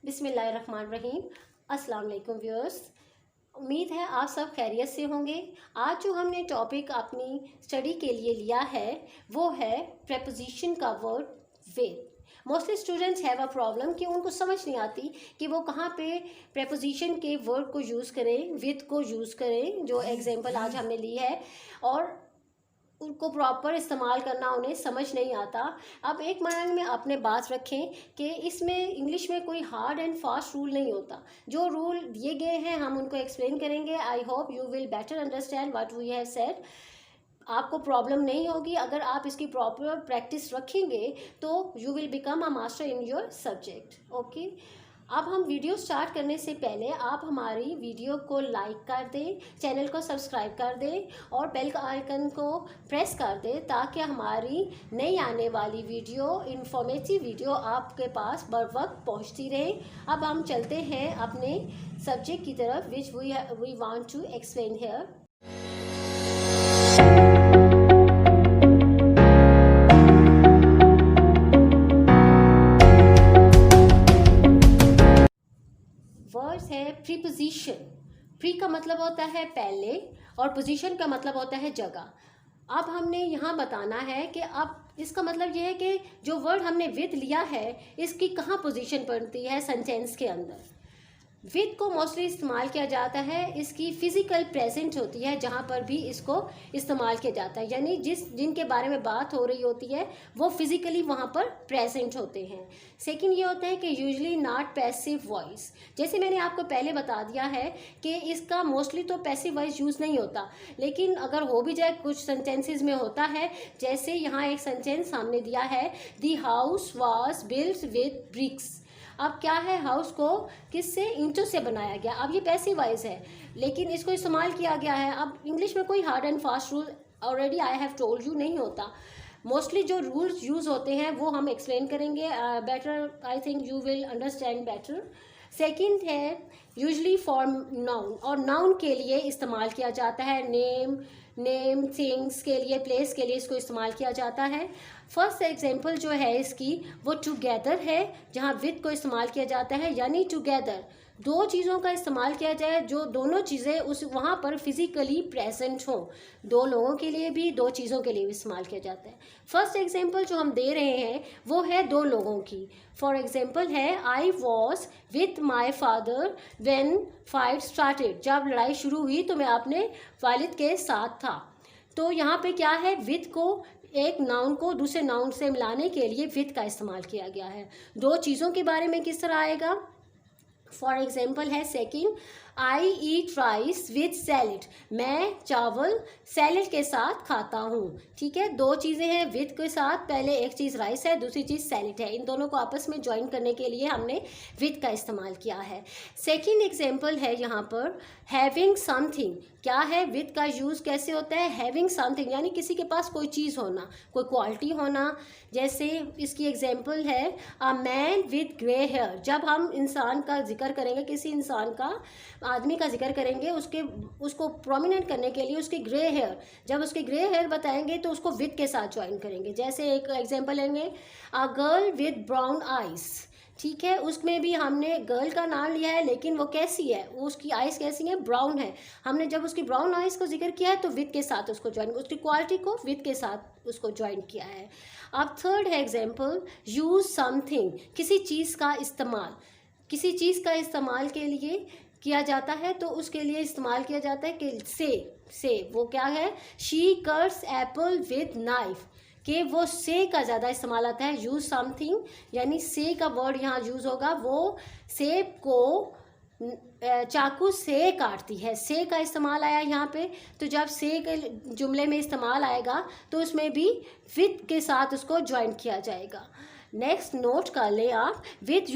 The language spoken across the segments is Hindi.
बिस्मिल्लाहिर्रहमानिर्रहीम। अस्सलाम वालेकुम व्यूअर्स। उम्मीद है आप सब खैरियत से होंगे। आज जो हमने टॉपिक अपनी स्टडी के लिए लिया है वो है प्रेपोजिशन का word with. Mostly students have a problem कि उनको समझ नहीं आती कि वो कहाँ पे प्रेपोजिशन के वर्ड को यूज़ करें, विद को यूज़ करें, जो एग्जांपल आज हमने ली है, और उनको प्रॉपर इस्तेमाल करना उन्हें समझ नहीं आता। अब एक माइंड में अपने बात रखें कि इसमें इंग्लिश में कोई हार्ड एंड फास्ट रूल नहीं होता। जो रूल दिए गए हैं हम उनको एक्सप्लेन करेंगे। I hope you will better understand what we have said. आपको प्रॉब्लम नहीं होगी अगर आप इसकी प्रॉपर प्रैक्टिस रखेंगे तो you will become a master in your subject. Okay, अब हम वीडियो स्टार्ट करने से पहले आप हमारी वीडियो को लाइक कर दें, चैनल को सब्सक्राइब कर दें और बेल का आइकन को प्रेस कर दें ताकि हमारी नई आने वाली वीडियो, इंफॉर्मेटिव वीडियो आपके पास बर वक्त पहुँचती रहे। अब हम चलते हैं अपने सब्जेक्ट की तरफ which we want to explain here. Words है प्रीपोजिशन। प्री का मतलब होता है पहले और पोजीशन का मतलब होता है जगह। अब हमने यहाँ बताना है कि अब इसका मतलब यह है कि जो वर्ड हमने विद लिया है इसकी कहाँ पोजीशन पड़ती है सेंटेंस के अंदर। विद को मोस्टली इस्तेमाल किया जाता है, इसकी फिजिकल प्रेजेंट होती है जहाँ पर भी इसको इस्तेमाल किया जाता है, यानी जिनके बारे में बात हो रही होती है वो फिजिकली वहाँ पर प्रेजेंट होते हैं। सेकंड ये होता है कि यूजली नॉट पैसिव वॉइस। जैसे मैंने आपको पहले बता दिया है कि इसका मोस्टली तो पैसिव वॉइस यूज़ नहीं होता, लेकिन अगर हो भी जाए कुछ सेंटेंसेस में होता है। जैसे यहाँ एक सेंटेंस सामने दिया है, the house was built with bricks. अब क्या है, हाउस को किससे, ईंटों से बनाया गया। अब ये पैसिव वॉइस है लेकिन इसको इस्तेमाल किया गया है। अब इंग्लिश में कोई hard and fast rule already I have told you नहीं होता। मोस्टली जो रूल्स यूज़ होते हैं वो हम एक्सप्लेन करेंगे। Better I think you will understand better. Second है यूजली फॉर नाउन, और नाउन के लिए इस्तेमाल किया जाता है। नेम थिंग्स के लिए, प्लेस के लिए इसको इस्तेमाल किया जाता है। फर्स्ट एग्जांपल जो है इसकी वो टुगेदर है, जहाँ विद को इस्तेमाल किया जाता है, यानी टुगेदर दो चीज़ों का इस्तेमाल किया जाए जो दोनों चीज़ें उस वहाँ पर फिजिकली प्रेजेंट हों। दो लोगों के लिए भी, दो चीज़ों के लिए भी इस्तेमाल किया जाता है। फर्स्ट एग्जांपल जो हम दे रहे हैं वो है दो लोगों की। फॉर एग्जांपल है, I was with my father when fight started. जब लड़ाई शुरू हुई तो मैं अपने वालिद के साथ था। तो यहाँ पे क्या है, विद को एक नाउन को दूसरे नाउन से मिलाने के लिए विद का इस्तेमाल किया गया है। दो चीज़ों के बारे में किस तरह आएगा। फॉर एग्जाम्पल है second, I eat rice with salad. मैं चावल सैलड के साथ खाता हूँ। ठीक है, दो चीज़ें हैं विद के साथ, पहले एक चीज़ राइस है, दूसरी चीज़ सैलड है। इन दोनों को आपस में ज्वाइन करने के लिए हमने विद का इस्तेमाल किया है। सेकंड एग्जाम्पल है यहाँ पर हैविंग समथिंग। क्या है, विद का यूज़ कैसे होता है, हैविंग समथिंग यानी किसी के पास कोई चीज़ होना, कोई क्वालिटी होना। जैसे इसकी एग्जाम्पल है a man with grey hair. जब हम इंसान का जिक्र करेंगे, किसी इंसान का, आदमी का जिक्र करेंगे, उसको प्रोमिनेंट करने के लिए उसके ग्रे हेयर, जब उसके ग्रे हेयर बताएंगे तो उसको विद के साथ ज्वाइन करेंगे। जैसे एक एग्जाम्पल लेंगे, a girl with brown eyes. ठीक है, उसमें भी हमने गर्ल का नाम लिया है लेकिन वो कैसी है, वो उसकी आइज़ कैसी है, ब्राउन है। हमने जब उसकी ब्राउन आइज़ को जिक्र किया है तो विद के साथ उसको ज्वाइन, उसकी क्वालिटी को विद के साथ उसको ज्वाइन किया है। अब थर्ड है एग्जाम्पल, यूज़ समथिंग। किसी चीज़ का इस्तेमाल, किसी चीज़ का इस्तेमाल के लिए किया जाता है तो उसके लिए इस्तेमाल किया जाता है कि से वो क्या है, she cuts Apple with knife. कि वो से का ज़्यादा इस्तेमाल आता है। यूज़ समथिंग यानी से का वर्ड यहाँ यूज़ होगा, वो सेब को चाकू से काटती है, से का इस्तेमाल आया यहाँ पे। तो जब से के जुमले में इस्तेमाल आएगा तो उसमें भी विद के साथ उसको ज्वाइन किया जाएगा। नेक्स्ट नोट कर लें आप, with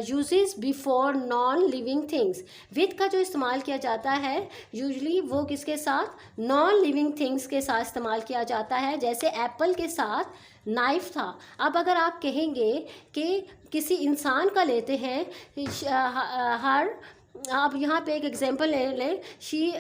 uses before non living things. With का जो इस्तेमाल किया जाता है यूजली वो किसके साथ, नॉन लिविंग थिंग्स के साथ इस्तेमाल किया जाता है। जैसे एप्पल के साथ नाइफ था। अब अगर आप कहेंगे कि किसी इंसान का लेते हैं, हर आप यहाँ पे एक एग्जांपल ले लें,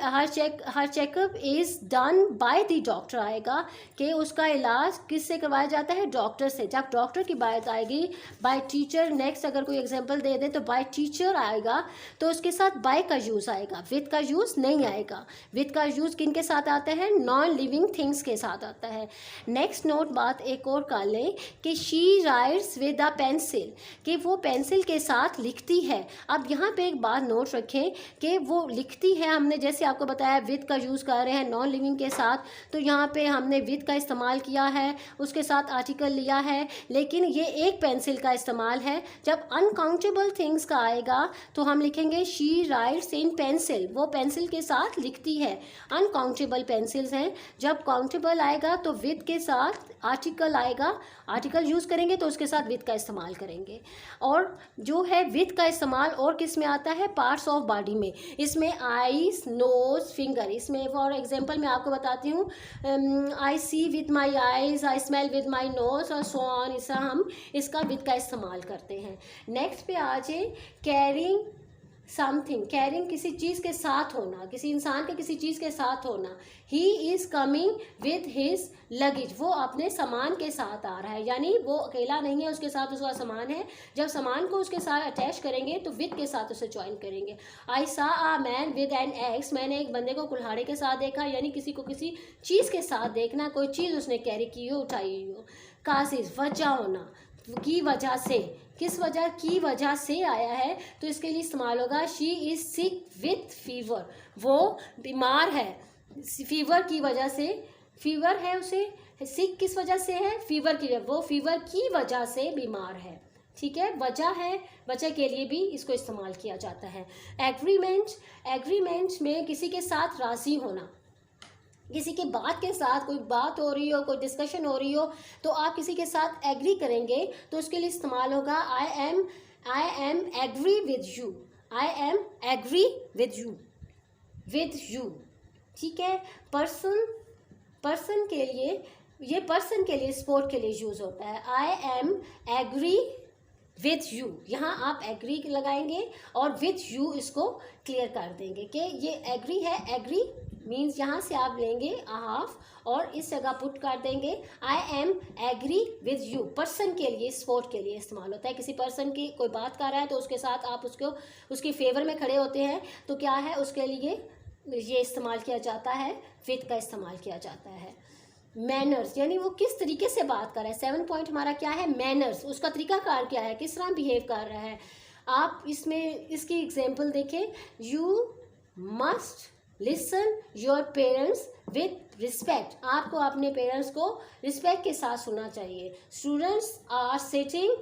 हर checkup is done by the doctor आएगा कि उसका इलाज किससे करवाया जाता है, डॉक्टर से। जब डॉक्टर की बात आएगी, बाय टीचर, नेक्स्ट अगर कोई एग्जांपल दे दें तो बाय टीचर आएगा, तो उसके साथ बाय का यूज़ आएगा, विद का यूज़ नहीं आएगा। विद का यूज़ किन के साथ आता है, नॉन लिविंग थिंग्स के साथ आता है। नेक्स्ट नोट बात एक और कर लें कि she writes with a pencil, कि वो पेंसिल के साथ लिखती है। अब यहाँ पे एक बात नोट रखें कि वो लिखती है, हमने जैसे आपको बताया विद का यूज़ कर रहे हैं नॉन लिविंग के साथ, तो यहाँ पे हमने विद का इस्तेमाल किया है, उसके साथ आर्टिकल लिया है, लेकिन ये एक पेंसिल का इस्तेमाल है। जब अनकाउंटेबल थिंग्स का आएगा तो हम लिखेंगे शी राइट्स इन पेंसिल, वो पेंसिल के साथ लिखती है। अनकाउंटेबल पेंसिल्स हैं, जब काउंटेबल आएगा तो विद के साथ आर्टिकल आएगा, आर्टिकल यूज़ करेंगे तो उसके साथ विद का इस्तेमाल करेंगे। और जो है विद का इस्तेमाल और किस में आता है, पार्ट्स ऑफ बॉडी में। इसमें आईज, नोज, फिंगर, इसमें फॉर एग्जांपल मैं आपको बताती हूँ, I see with my eyes, I smell with my nose और सो ऑन, इसका हम इसका विद का इस्तेमाल करते हैं। नेक्स्ट पे आ जाए कैरिंग समथिंग, कैरिंग किसी चीज़ के साथ होना, किसी इंसान के किसी चीज़ के साथ होना। He is coming with his luggage, वो अपने सामान के साथ आ रहा है, यानी वो अकेला नहीं है, उसके साथ उसका सामान है। जब सामान को उसके साथ अटैच करेंगे तो विद के साथ उसे ज्वाइन करेंगे। I saw a man with an axe, मैंने एक बंदे को कुल्हाड़ी के साथ देखा, यानी किसी को किसी चीज़ के साथ देखना, कोई चीज़ उसने कैरी की हो, उठाई हो। कासिस, वजह होना, की वजह से, किस वजह की वजह से आया है, तो इसके लिए इस्तेमाल होगा she is sick with fever, वो बीमार है फीवर की वजह से, फीवर है उसे, सिक किस वजह से है, फीवर की, वो फीवर की वजह से बीमार है। ठीक है, वजह है, वजह के लिए भी इसको इस्तेमाल किया जाता है। एग्रीमेंट, एग्रीमेंट में किसी के साथ राज़ी होना, किसी की बात के साथ कोई बात हो रही हो, कोई डिस्कशन हो रही हो, तो आप किसी के साथ एग्री करेंगे तो उसके लिए इस्तेमाल होगा I am agree with you, I am agree with you. ठीक है, पर्सन के लिए, ये पर्सन के लिए, स्पोर्ट के लिए यूज़ होता है। I am agree with you, यहाँ आप एग्री लगाएंगे और विथ यू इसको क्लियर कर देंगे कि ये एग्री है। एग्री मीन्स यहाँ से आप लेंगे हाफ और इस जगह पुट कर देंगे I am agree with you. Person के लिए, स्पोर्ट के लिए इस्तेमाल होता है। किसी पर्सन की कोई बात कर रहा है तो उसके साथ आप उसको, उसकी फेवर में खड़े होते हैं, तो क्या है, उसके लिए ये इस्तेमाल किया जाता है, विद का इस्तेमाल किया जाता है। मैनर्स, यानी वो किस तरीके से बात कर रहा है। 7 पॉइंट हमारा क्या है, मैनर्स, उसका तरीकाकार क्या है, किस तरह बिहेव कर रहा है। आप इसमें इसकी एग्जांपल देखें, you must listen your parents with respect, आपको अपने पेरेंट्स को रिस्पेक्ट के साथ सुनना चाहिए। Students are sitting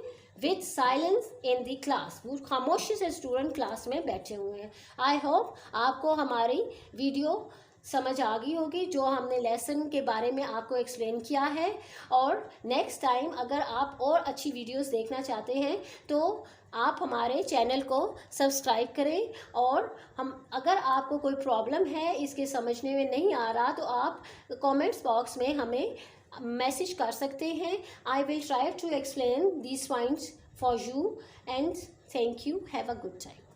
with silence in the class, वो खामोशी से स्टूडेंट क्लास में बैठे हुए हैं। आई होप आपको हमारी वीडियो समझ आ गई होगी, जो हमने लेसन के बारे में आपको एक्सप्लेन किया है। और नेक्स्ट टाइम अगर आप और अच्छी वीडियोस देखना चाहते हैं तो आप हमारे चैनल को सब्सक्राइब करें। और हम, अगर आपको कोई प्रॉब्लम है, इसके समझने में नहीं आ रहा, तो आप कमेंट्स बॉक्स में हमें मैसेज कर सकते हैं। I will try to explain these points for you and thank you, have a good time.